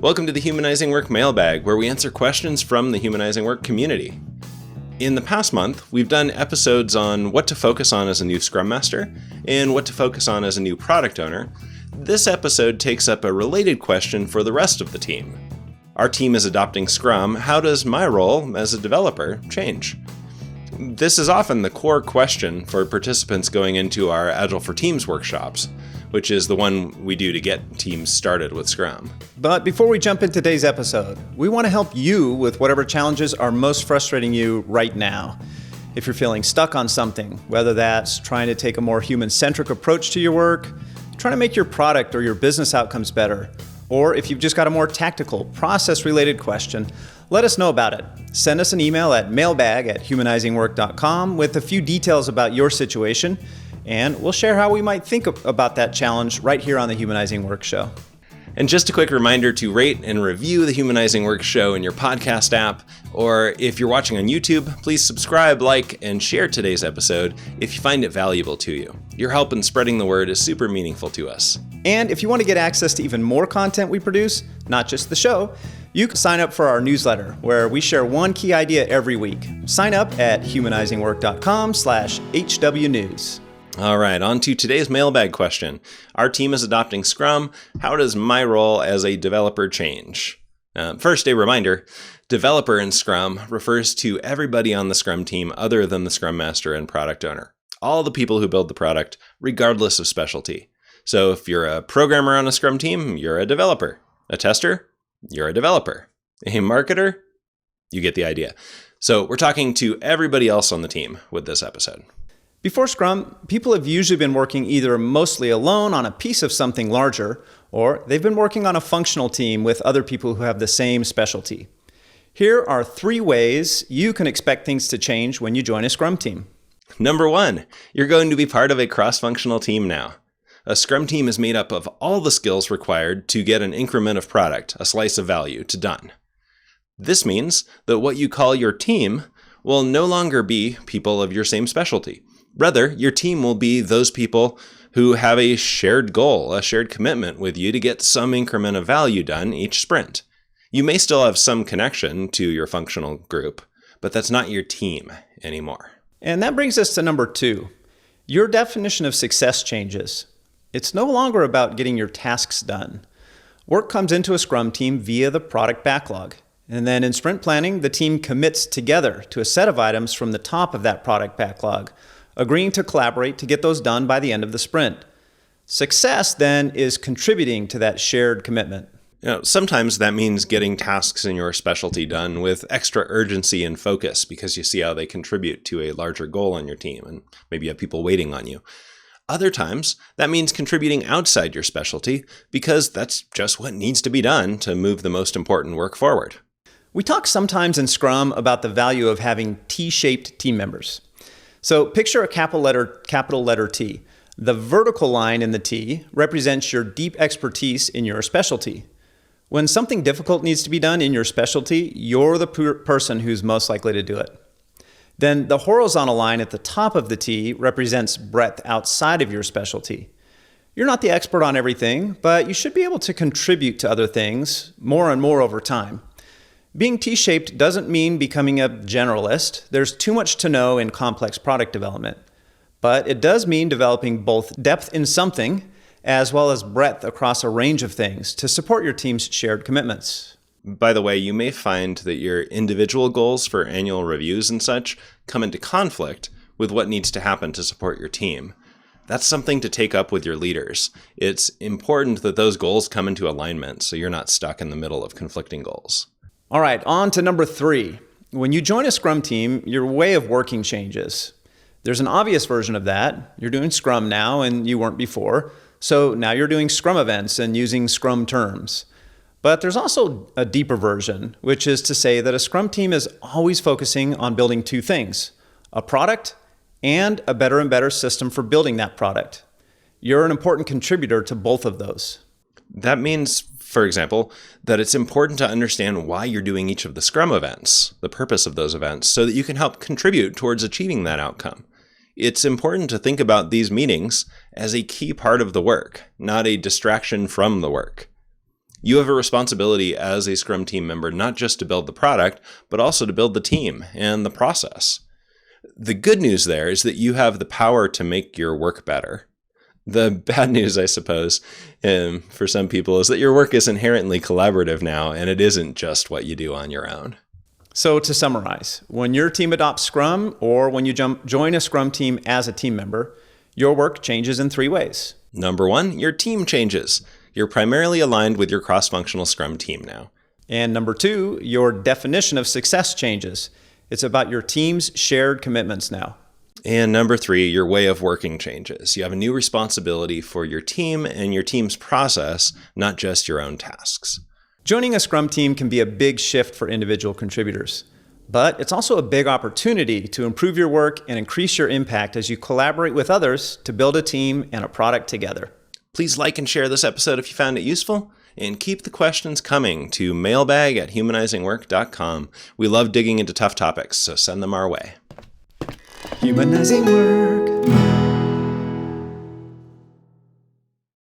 Welcome to the Humanizing Work Mailbag, where we answer questions from the Humanizing Work community. In the past month, we've done episodes on what to focus on as a new Scrum Master and what to focus on as a new product owner. This episode takes up a related question for the rest of the team. Our team is adopting Scrum. How does my role as a developer change? This is often the core question for participants going into our Agile for Teams workshops, which is the one we do to get teams started with Scrum. But before we jump into today's episode, we want to help you with whatever challenges are most frustrating you right now. If you're feeling stuck on something, whether that's trying to take a more human-centric approach to your work, trying to make your product or your business outcomes better, or if you've just got a more tactical, process-related question, let us know about it. Send us an email at mailbag@humanizingwork.com with a few details about your situation, and we'll share how we might think about that challenge right here on the Humanizing Work Show. And just a quick reminder to rate and review the Humanizing Work Show in your podcast app, or if you're watching on YouTube, please subscribe, like, and share today's episode if you find it valuable to you. Your help in spreading the word is super meaningful to us. And if you want to get access to even more content we produce, not just the show, you can sign up for our newsletter, where we share one key idea every week. Sign up at humanizingwork.com/HWnews. All right, on to today's mailbag question. Our team is adopting Scrum. How does my role as a developer change? First, a reminder, developer in Scrum refers to everybody on the Scrum team other than the Scrum Master and product owner. All the people who build the product, regardless of specialty. So if you're a programmer on a Scrum team, you're a developer. A tester, you're a developer. A marketer, you get the idea. So we're talking to everybody else on the team with this episode. Before Scrum, people have usually been working either mostly alone on a piece of something larger, or they've been working on a functional team with other people who have the same specialty. Here are 3 ways you can expect things to change when you join a Scrum team. Number 1, you're going to be part of a cross-functional team now. A Scrum team is made up of all the skills required to get an increment of product, a slice of value, to done. This means that what you call your team will no longer be people of your same specialty. Rather, your team will be those people who have a shared goal, a shared commitment with you to get some increment of value done each sprint. You may still have some connection to your functional group, but that's not your team anymore. And that brings us to number 2. Your definition of success changes. It's no longer about getting your tasks done. Work comes into a Scrum team via the product backlog. And then in sprint planning, the team commits together to a set of items from the top of that product backlog, agreeing to collaborate to get those done by the end of the sprint. Success, then, is contributing to that shared commitment. Sometimes that means getting tasks in your specialty done with extra urgency and focus because you see how they contribute to a larger goal on your team, and maybe you have people waiting on you. Other times, that means contributing outside your specialty because that's just what needs to be done to move the most important work forward. We talk sometimes in Scrum about the value of having T-shaped team members. So picture a capital letter T. The vertical line in the T represents your deep expertise in your specialty. When something difficult needs to be done in your specialty, you're the person who's most likely to do it. Then the horizontal line at the top of the T represents breadth outside of your specialty. You're not the expert on everything, but you should be able to contribute to other things more and more over time. Being T-shaped doesn't mean becoming a generalist. There's too much to know in complex product development. But it does mean developing both depth in something as well as breadth across a range of things to support your team's shared commitments. By the way, you may find that your individual goals for annual reviews and such come into conflict with what needs to happen to support your team. That's something to take up with your leaders. It's important that those goals come into alignment so you're not stuck in the middle of conflicting goals. All right, on to number 3. When you join a Scrum team, your way of working changes. There's an obvious version of that. You're doing Scrum now and you weren't before. So now you're doing Scrum events and using Scrum terms. But there's also a deeper version, which is to say that a Scrum team is always focusing on building 2 things, a product and a better and better system for building that product. You're an important contributor to both of those. That means, for example, that it's important to understand why you're doing each of the Scrum events, the purpose of those events, so that you can help contribute towards achieving that outcome. It's important to think about these meetings as a key part of the work, not a distraction from the work. You have a responsibility as a Scrum team member not just to build the product, but also to build the team and the process. The good news there is that you have the power to make your work better. The bad news, I suppose, for some people, is that your work is inherently collaborative now, and it isn't just what you do on your own. So to summarize, when your team adopts Scrum or when you join a Scrum team as a team member, your work changes in 3 ways. Number 1, your team changes. You're primarily aligned with your cross-functional Scrum team now. And number 2, your definition of success changes. It's about your team's shared commitments now. And number 3, your way of working changes. You have a new responsibility for your team and your team's process, not just your own tasks. Joining a Scrum team can be a big shift for individual contributors, but it's also a big opportunity to improve your work and increase your impact as you collaborate with others to build a team and a product together. Please like and share this episode if you found it useful, and keep the questions coming to mailbag@humanizingwork.com. We love digging into tough topics, so send them our way. Humanizing Work.